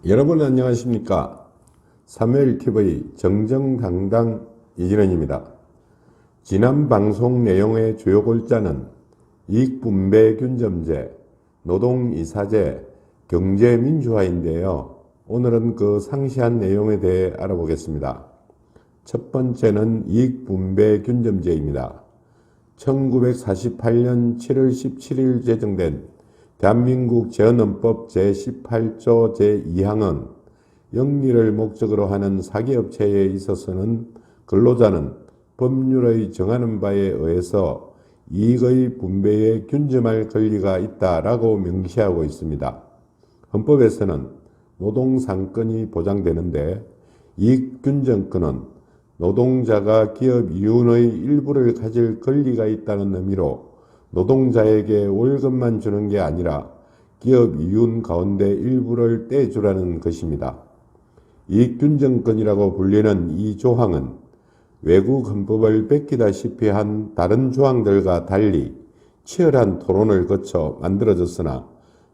여러분 안녕하십니까? 사무엘TV 정정당당 이진원입니다. 지난 방송 내용의 주요 골자는 이익분배균점제, 노동이사제, 경제민주화인데요. 오늘은 그 상세한 내용에 대해 알아보겠습니다. 첫 번째는 이익분배균점제입니다. 1948년 7월 17일 제정된 대한민국 재헌헌법 제18조 제2항은 영리를 목적으로 하는 사기업체에 있어서는 근로자는 법률의 정하는 바에 의해서 이익의 분배에 균점할 권리가 있다라고 명시하고 있습니다. 헌법에서는 노동상권이 보장되는데 이익균점권은 노동자가 기업 이윤의 일부를 가질 권리가 있다는 의미로 노동자에게 월급만 주는 게 아니라 기업 이윤 가운데 일부를 떼주라는 것입니다. 이익균점권이라고 불리는 이 조항은 외국 헌법을 뺏기다시피 한 다른 조항들과 달리 치열한 토론을 거쳐 만들어졌으나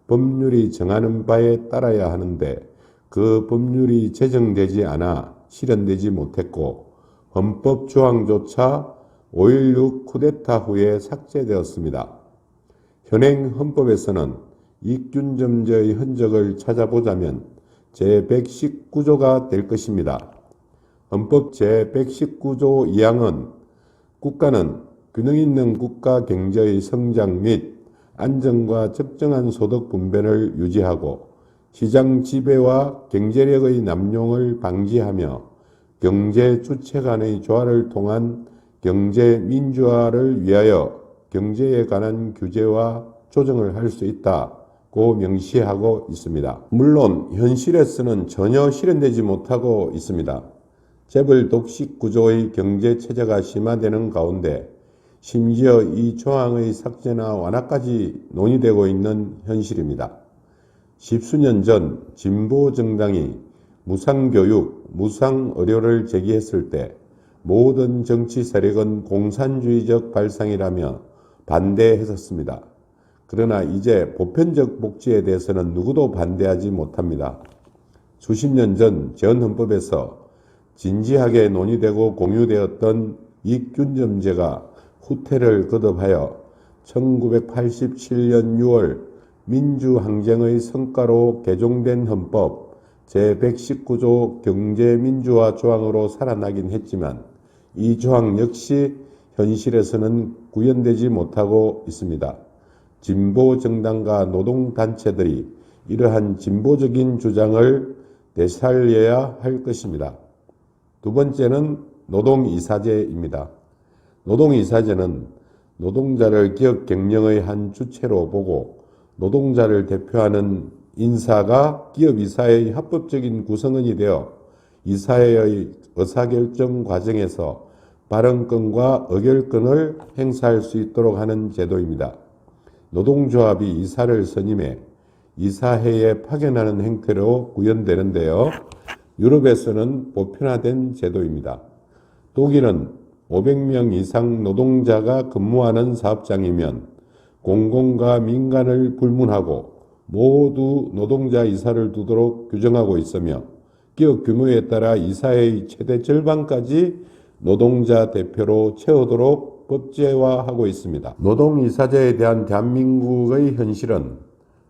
법률이 정하는 바에 따라야 하는데 그 법률이 제정되지 않아 실현되지 못했고 헌법 조항조차 5.16 쿠데타 후에 삭제되었습니다. 현행 헌법에서는 이익균점제의 흔적을 찾아보자면 제119조가 될 것입니다. 헌법 제119조 2항은 국가는 균형 있는 국가 경제의 성장 및 안정과 적정한 소득 분배를 유지하고 시장 지배와 경제력의 남용을 방지하며 경제 주체 간의 조화를 통한 경제 민주화를 위하여 경제에 관한 규제와 조정을 할 수 있다고 명시하고 있습니다. 물론 현실에서는 전혀 실현되지 못하고 있습니다. 재벌 독식 구조의 경제 체제가 심화되는 가운데 심지어 이 조항의 삭제나 완화까지 논의되고 있는 현실입니다. 십수년 전 진보 정당이 무상교육, 무상의료를 제기했을 때 모든 정치 세력은 공산주의적 발상이라며 반대했었습니다. 그러나 이제 보편적 복지에 대해서는 누구도 반대하지 못합니다. 수십 년 전 재헌헌법에서 진지하게 논의되고 공유되었던 이익균점제가 후퇴를 거듭하여 1987년 6월 민주항쟁의 성과로 개정된 헌법 제119조 경제민주화 조항으로 살아나긴 했지만 이 조항 역시 현실에서는 구현되지 못하고 있습니다. 진보 정당과 노동단체들이 이러한 진보적인 주장을 되살려야 할 것입니다. 두 번째는 노동이사제입니다. 노동이사제는 노동자를 기업 경영의 한 주체로 보고 노동자를 대표하는 인사가 기업 이사의 합법적인 구성원이 되어 이사회의 의사결정 과정에서 발언권과 의결권을 행사할 수 있도록 하는 제도입니다. 노동조합이 이사를 선임해 이사회에 파견하는 형태로 구현되는데요. 유럽에서는 보편화된 제도입니다. 독일은 500명 이상 노동자가 근무하는 사업장이면 공공과 민간을 불문하고 모두 노동자 이사를 두도록 규정하고 있으며 기업 규모에 따라 이사회의 최대 절반까지 노동자 대표로 채우도록 법제화하고 있습니다. 노동이사제에 대한 대한민국의 현실은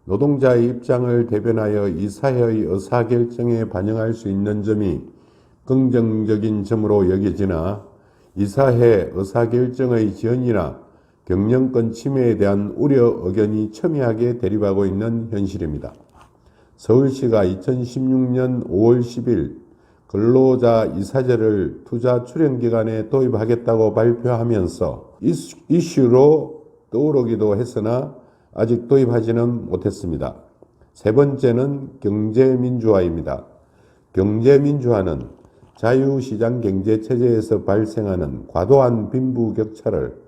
노동자의 입장을 대변하여 이사회의 의사결정에 반영할 수 있는 점이 긍정적인 점으로 여겨지나 이사회 의사결정의 지연이나 경영권 침해에 대한 우려 의견이 첨예하게 대립하고 있는 현실입니다. 서울시가 2016년 5월 10일 근로자 이사제를 투자 출연기간에 도입하겠다고 발표하면서 이슈로 떠오르기도 했으나 아직 도입하지는 못했습니다. 세 번째는 경제민주화입니다. 경제민주화는 자유시장 경제체제에서 발생하는 과도한 빈부격차를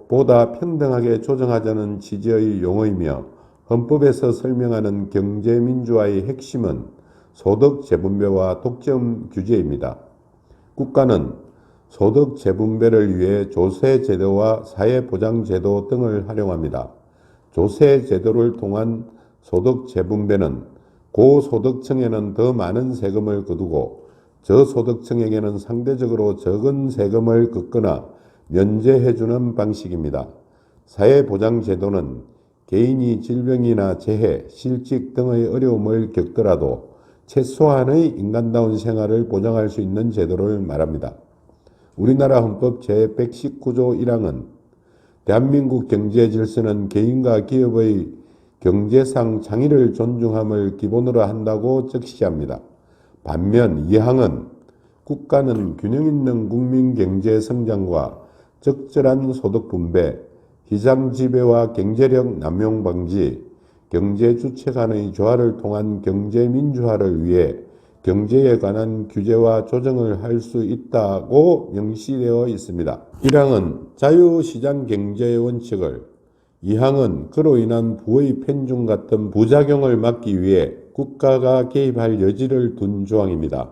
보다 평등하게 조정하자는 취지의 용어이며 헌법에서 설명하는 경제민주화의 핵심은 소득 재분배와 독점 규제입니다. 국가는 소득 재분배를 위해 조세제도와 사회보장제도 등을 활용합니다. 조세제도를 통한 소득 재분배는 고소득층에는 더 많은 세금을 거두고 저소득층에게는 상대적으로 적은 세금을 걷거나 면제해주는 방식입니다. 사회보장제도는 개인이 질병이나 재해, 실직 등의 어려움을 겪더라도 최소한의 인간다운 생활을 보장할 수 있는 제도를 말합니다. 우리나라 헌법 제119조 1항은 대한민국 경제 질서는 개인과 기업의 경제상 창의를 존중함을 기본으로 한다고 적시합니다. 반면 2항은 국가는 균형 있는 국민 경제 성장과 적절한 소득 분배, 시장 지배와 경제력 남용 방지, 경제 주체 간의 조화를 통한 경제 민주화를 위해 경제에 관한 규제와 조정을 할 수 있다고 명시되어 있습니다. 1항은 자유시장 경제의 원칙을, 2항은 그로 인한 부의 편중 같은 부작용을 막기 위해 국가가 개입할 여지를 둔 조항입니다.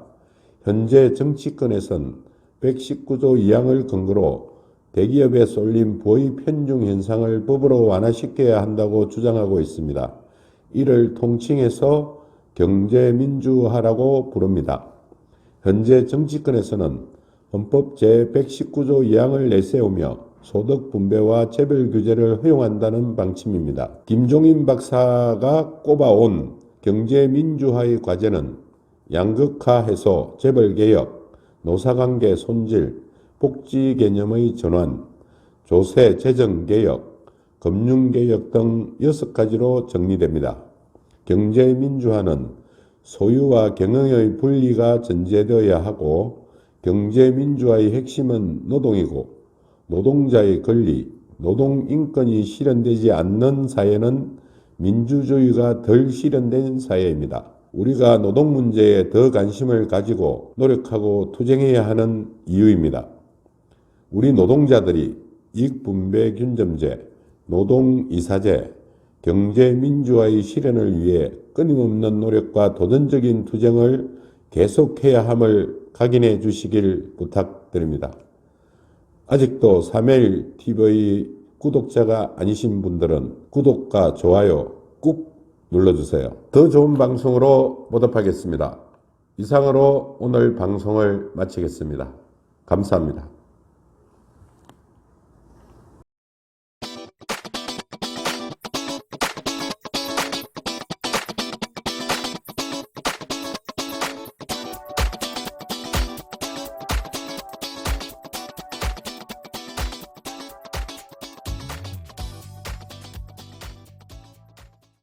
현재 정치권에선 119조 2항을 근거로 대기업에 쏠린 부의 편중 현상을 법으로 완화시켜야 한다고 주장하고 있습니다. 이를 통칭해서 경제민주화라고 부릅니다. 현재 정치권에서는 헌법 제119조 2항을 내세우며 소득 분배와 개별 규제를 허용한다는 방침입니다. 김종인 박사가 꼽아온 경제민주화의 과제는 양극화 해소, 재벌개혁, 노사관계 손질, 복지 개념의 전환, 조세 재정개혁, 금융개혁 등 6가지로 정리됩니다. 경제민주화는 소유와 경영의 분리가 전제되어야 하고 경제민주화의 핵심은 노동이고 노동자의 권리, 노동인권이 실현되지 않는 사회는 민주주의가 덜 실현된 사회입니다. 우리가 노동 문제에 더 관심을 가지고 노력하고 투쟁해야 하는 이유입니다. 우리 노동자들이 이익분배균점제, 노동이사제, 경제민주화의 실현을 위해 끊임없는 노력과 도전적인 투쟁을 계속해야 함을 각인해 주시길 부탁드립니다. 아직도 3LTV 구독자가 아니신 분들은 구독과 좋아요 꾹 눌러주세요. 더 좋은 방송으로 보답하겠습니다. 이상으로 오늘 방송을 마치겠습니다. 감사합니다.